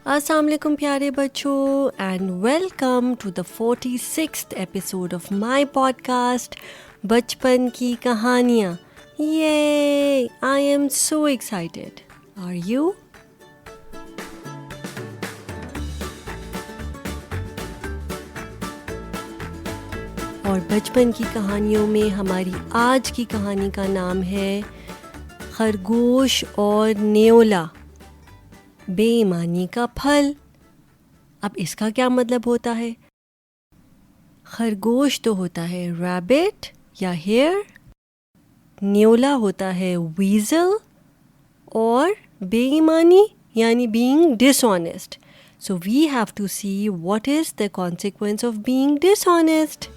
अस्सलाम वालेकुम प्यारे बच्चों and welcome to the 46th episode of my podcast बचपन की कहानियाँ। Yay I am so excited, are you? और बचपन की कहानियों में हमारी आज की कहानी का नाम है खरगोश और न्योला, बेईमानी का फल। अब इसका क्या मतलब होता है? खरगोश तो होता है रैबिट या हेयर, न्योला होता है वीजल, और बेईमानी यानी being dishonest. So we have to see what is the consequence of being dishonest.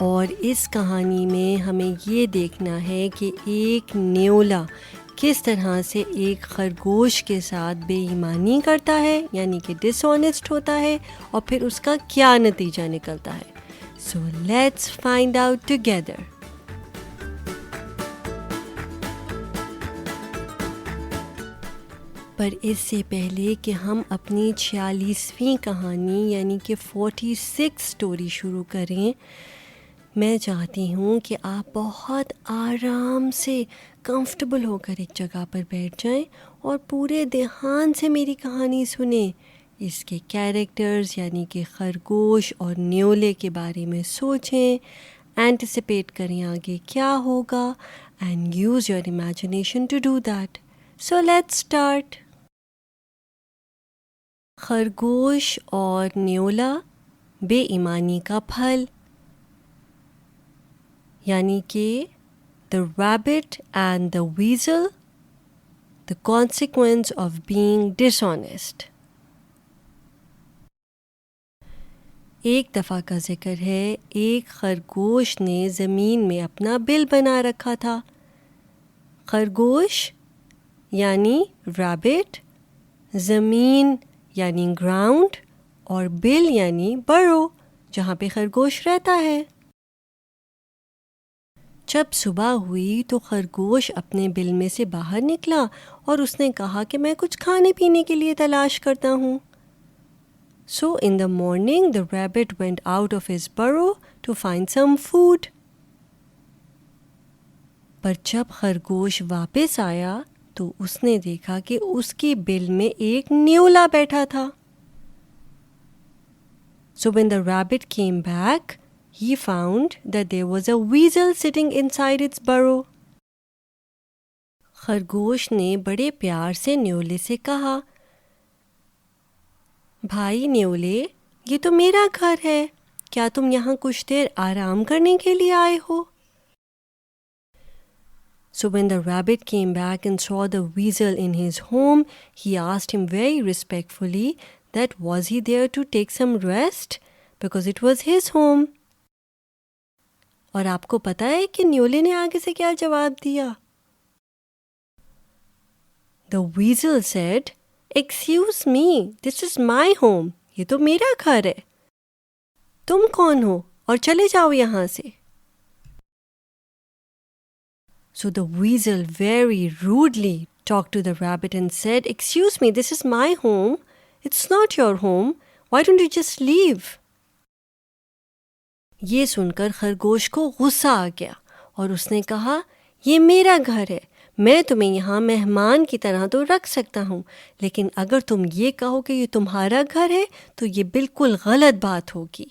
और इस कहानी में हमें ये देखना है कि एक न्योला किस तरह से एक खरगोश के साथ बेईमानी करता है यानी कि डिसऑनेस्ट होता है, और फिर उसका क्या नतीजा निकलता है। So let's find out together. पर इससे पहले कि हम अपनी 46वीं कहानी यानी कि 46 स्टोरी शुरू करें, मैं चाहती हूँ कि आप बहुत आराम से कंफर्टेबल होकर एक जगह पर बैठ जाएं और पूरे ध्यान से मेरी कहानी सुने। इसके कैरेक्टर्स यानी कि खरगोश और न्योले के बारे में सोचें, एंटिसिपेट करें आगे क्या होगा, and use your imagination to do that. So let's start. खरगोश और न्योला, बेईमानी का फल, यानी कि the rabbit and the weasel, the consequence of being dishonest। एक दफ़ा का जिक्र है, एक खरगोश ने ज़मीन में अपना बिल बना रखा था। खरगोश यानी रैबिट, ज़मीन यानी ग्राउंड, और बिल यानी बरो जहाँ पे खरगोश रहता है। जब सुबह हुई तो खरगोश अपने बिल में से बाहर निकला और उसने कहा कि मैं कुछ खाने पीने के लिए तलाश करता हूँ। So in the morning the rabbit went out of his burrow to find some food. पर जब खरगोश वापस आया तो उसने देखा कि उसकी बिल में एक न्योला बैठा था। So when the rabbit came back, he found that there was a weasel sitting inside its burrow। खरगोश ने बड़े प्यार से न्योले से कहा, भाई न्योले, ये तो मेरा घर है, क्या तुम यहाँ कुछ देर आराम करने के लिए आए हो? So when the rabbit came back and saw the weasel in his home, he asked him very respectfully that was he there to take some rest, because it was his home। और आपको पता है कि न्योले ने आगे से क्या जवाब दिया? The weasel said, "Excuse me, this is my home। ये तो मेरा घर है। तुम कौन हो और चले जाओ यहाँ से। So the weasel very rudely talked to the rabbit and said, "Excuse me, this is my home. It's not your home. Why don't you just leave?" ये सुनकर खरगोश को गुस्सा आ गया और उसने कहा, ये मेरा घर है, मैं तुम्हें यहाँ मेहमान की तरह तो रख सकता हूँ, लेकिन अगर तुम ये कहो कि ये तुम्हारा घर है तो ये बिल्कुल गलत बात होगी।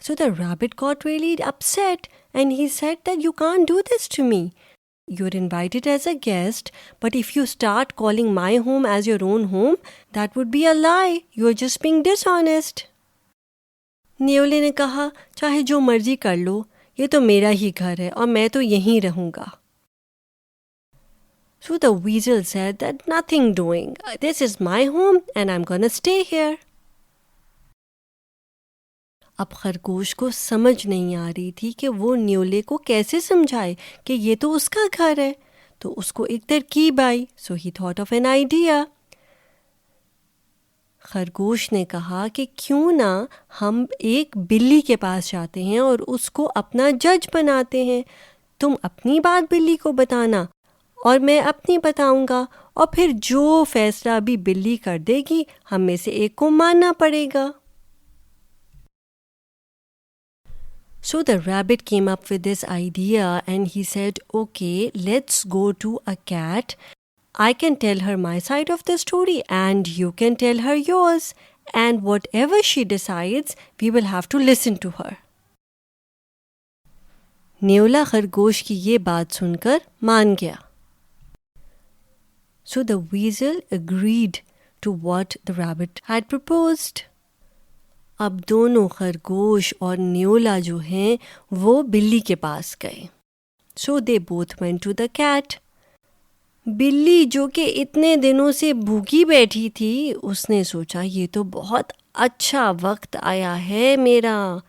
So the rabbit got really upset and he said that you can't do this to me. You're invited as a guest, but if you start calling my home as your own home, that would be a lie. You're just being dishonest। न्योले ने कहा, चाहे जो मर्जी कर लो, ये तो मेरा ही घर है और मैं तो यहीं रहूँगा। So the weasel said that nothing doing. This is my home and I'm gonna stay here। अब खरगोश को समझ नहीं आ रही थी कि वो न्योले को कैसे समझाए कि ये तो उसका घर है। तो उसको एक तरकीब आई। So he thought of an idea। खरगोश ने कहा कि क्यों ना हम एक बिल्ली के पास जाते हैं और उसको अपना जज बनाते हैं। तुम अपनी बात बिल्ली को बताना और मैं अपनी बताऊंगा, और फिर जो फैसला भी बिल्ली कर देगी हम में से एक को मानना पड़ेगा. So the rabbit came up with this idea and he said, okay, let's go to a cat. I can tell her my side of the story and you can tell her yours. And whatever she decides, we will have to listen to her. न्योला खरगोश की ये बात सुनकर मान गया. So the weasel agreed to what the rabbit had proposed. अब दोनों खरगोश और न्योला जो हैं वो बिल्ली के पास गए. So they both went to the cat. बिल्ली जो कि इतने दिनों से भूखी बैठी थी, उसने सोचा ये तो बहुत अच्छा वक्त आया है मेरा.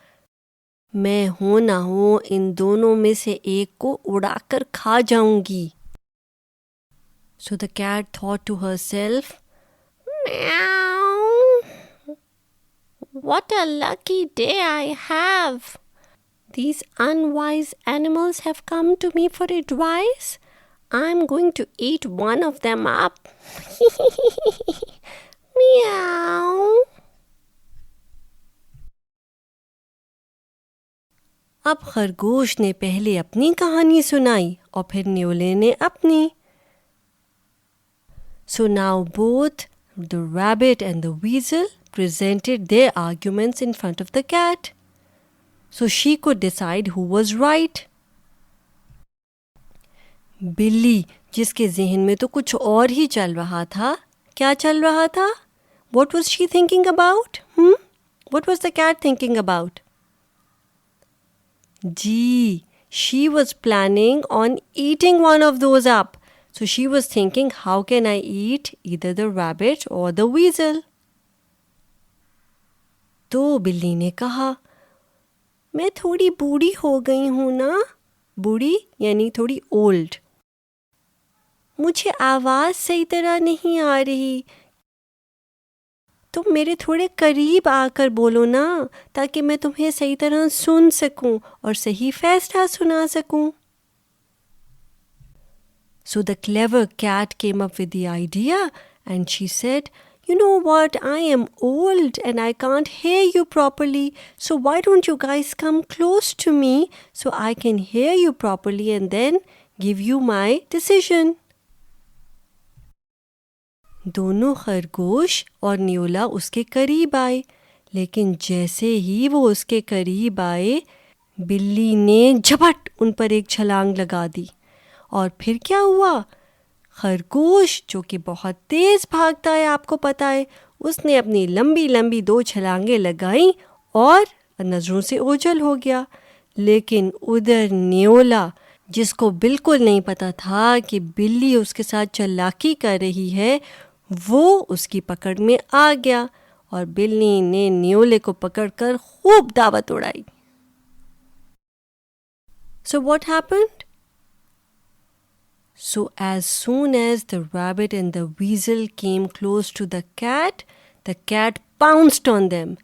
मैं हो ना हो इन दोनों में से एक को उड़ाकर खा जाऊंगी. So the cat thought to herself, meow, what a lucky day I have. These unwise animals have come to me for advice. I'm going to eat one of them up. Meow. अब खरगोश ने पहले अपनी कहानी सुनाई और फिर न्योले ने अपनी. So now both the rabbit and the weasel presented their arguments in front of the cat, so she could decide who was right. बिल्ली जिसके ज़हन में तो कुछ और ही चल रहा था. क्या चल रहा था? What was she thinking about? What was the cat thinking about? Gee, she was planning on eating one of those up. So she was thinking, how can I eat either the rabbit or the weasel? तो बिल्ली ने कहा, मैं थोड़ी बूढ़ी हो गई हूँ ना. बूढ़ी यानी थोड़ी ओल्ड. मुझे आवाज़ सही तरह नहीं आ रही. तुम मेरे थोड़े करीब आकर बोलो ना, ताकि मैं तुम्हें सही तरह सुन सकूं और सही फैसला सुना सकूं. So the clever cat came up with the idea and she said, you know what, I am old and I can't hear you properly, so why don't you guys come close to me so I can hear you properly and then give you my decision. दोनों खरगोश और न्योला उसके करीब आए, लेकिन जैसे ही वो उसके करीब आए, बिल्ली ने झपट उन पर एक छलांग लगा दी. और फिर क्या हुआ? खरगोश जो कि बहुत तेज भागता है, आपको पता है, उसने अपनी लंबी लंबी 2 छलांगें लगाई और नज़रों से ओझल हो गया. लेकिन उधर न्योला, जिसको बिल्कुल नहीं पता था कि बिल्ली उसके साथ चालाकी कर रही है, वो उसकी पकड़ में आ गया और बिल्ली ने न्योले को पकड़कर खूब दावत उड़ाई. So what happened? So as soon as the rabbit and the weasel came close to the cat pounced on them.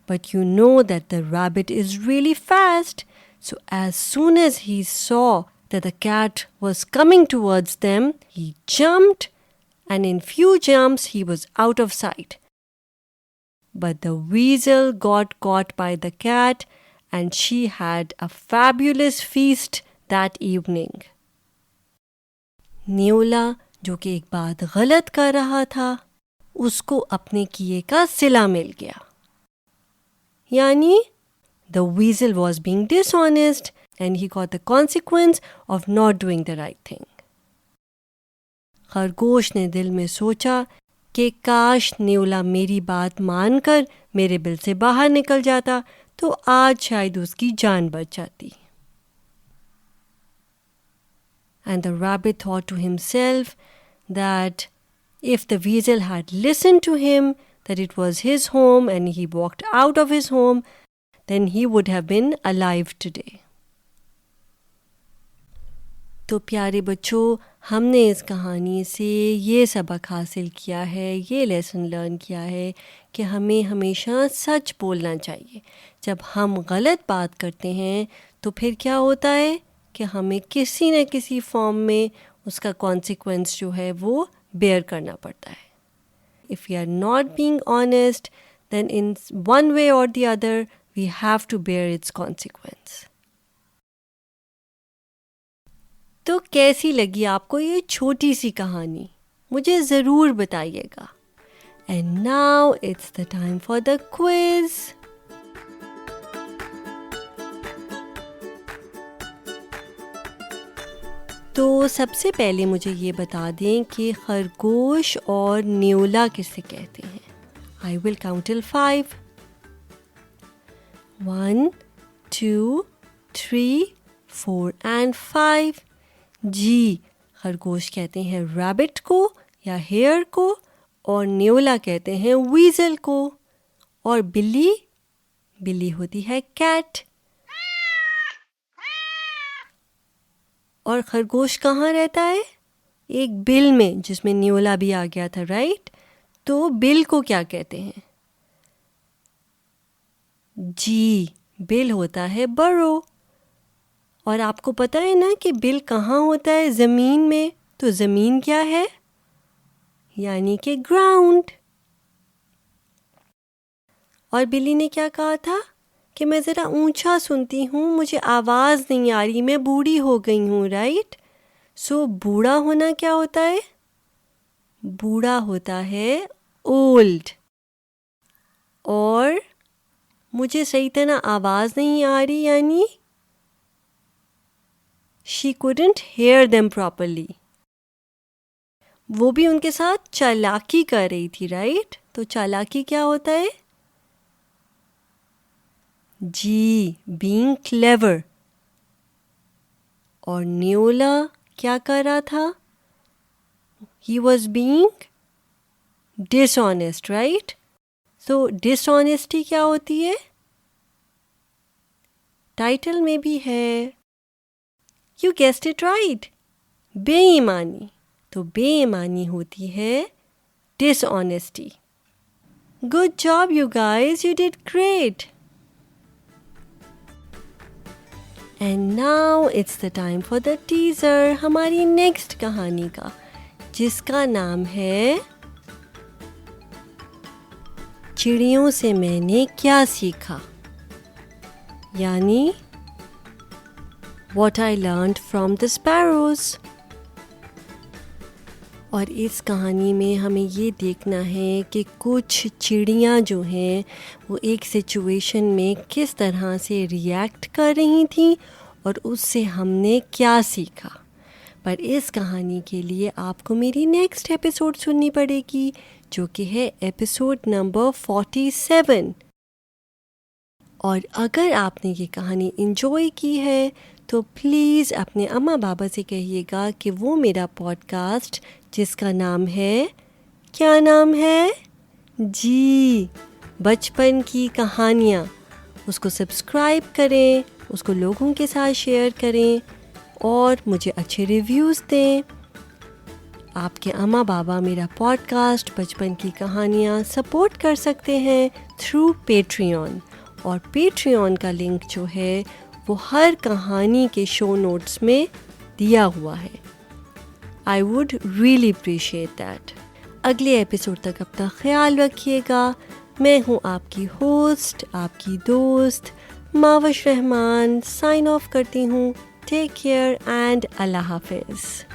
But you know that the rabbit is really fast. So as soon as he saw that the cat was coming towards them, he jumped, and in few jumps he was out of sight. But the weasel got caught by the cat and she had a fabulous feast that evening. न्योला जो कि एक बात गलत कर रहा था, उसको अपने किए का सिला मिल गया. यानी the weasel was being dishonest and he got the consequence of not doing the right thing. खरगोश ने दिल में सोचा कि काश न्योला मेरी बात मानकर मेरे बिल से बाहर निकल जाता तो आज शायद उसकी जान बच जाती. And the rabbit thought to himself that if the weasel had listened to him, that it was his home and he walked out of his home, then he would have been alive today. तो प्यारे बच्चों, हमने इस कहानी से ये सबक हासिल किया है, ये लेसन लर्न किया है कि हमें हमेशा सच बोलना चाहिए. जब हम गलत बात करते हैं तो फिर क्या होता है कि हमें किसी न किसी फॉर्म में उसका कॉन्सिक्वेंस जो है वो बेयर करना पड़ता है. If we are not being honest, then in one way or the other, we have to bear its consequence. तो कैसी लगी आपको ये छोटी सी कहानी? मुझे ज़रूर बताइएगा. And now it's the time for the quiz. तो सबसे पहले मुझे ये बता दें कि खरगोश और न्योला किसे कहते हैं. I will count till 5. 1, 2, 3, 4 and 5. जी, खरगोश कहते हैं रैबिट को या हेयर को और न्योला कहते हैं वीजल को. और बिल्ली होती है कैट. और खरगोश कहाँ रहता है? एक बिल में, जिसमें न्योला भी आ गया था, राइट? तो बिल को क्या कहते हैं? जी, बिल होता है बरो. और आपको पता है ना कि बिल कहाँ होता है? ज़मीन में. तो ज़मीन क्या है? यानी कि ग्राउंड. और बिल्ली ने क्या कहा था कि मैं ज़रा ऊंचा सुनती हूँ, मुझे आवाज़ नहीं आ रही, मैं बूढ़ी हो गई हूँ, राइट? सो बूढ़ा होना क्या होता है? बूढ़ा होता है ओल्ड. और मुझे सही तरह आवाज़ नहीं आ रही, यानी she couldn't hear them properly. वो भी उनके साथ चालाकी कर रही थी, राइट? तो चालाकी क्या होता है? जी, being clever. और न्योला क्या कर रहा था? He was being dishonest, right? So dishonesty क्या होती है? टाइटल में भी है. You guessed it right. बेईमानी. तो बेईमानी होती है dishonesty. Good job, you guys. You did great. And now it's the time for the teaser. हमारी next कहानी का, जिसका नाम है चिड़ियों से मैंने क्या सीखा, यानी What I learned from the sparrows. और इस कहानी में हमें ये देखना है कि कुछ चिड़ियाँ जो हैं वो एक सिचुएशन में किस तरह से रिएक्ट कर रही थीं और उससे हमने क्या सीखा. पर इस कहानी के लिए आपको मेरी नेक्स्ट एपिसोड सुननी पड़ेगी, जो कि है एपिसोड नंबर 47. और अगर आपने ये कहानी एंजॉय की है तो प्लीज़ अपने अम्मा बाबा से कहिएगा कि वो मेरा पॉडकास्ट, जिसका नाम है, क्या नाम है? जी, बचपन की कहानियाँ, उसको सब्सक्राइब करें, उसको लोगों के साथ शेयर करें और मुझे अच्छे रिव्यूज़ दें. आपके अम्मा बाबा मेरा पॉडकास्ट बचपन की कहानियाँ सपोर्ट कर सकते हैं थ्रू पेट्रियन. और पेट्रियन का लिंक जो है वो हर कहानी के शो नोट्स में दिया हुआ है. I would really appreciate that. अगले एपिसोड तक अपना ख्याल रखिएगा. मैं हूँ आपकी होस्ट, आपकी दोस्त मावश रहमान. साइन ऑफ करती हूँ. टेक केयर एंड अल्लाह हाफिज़.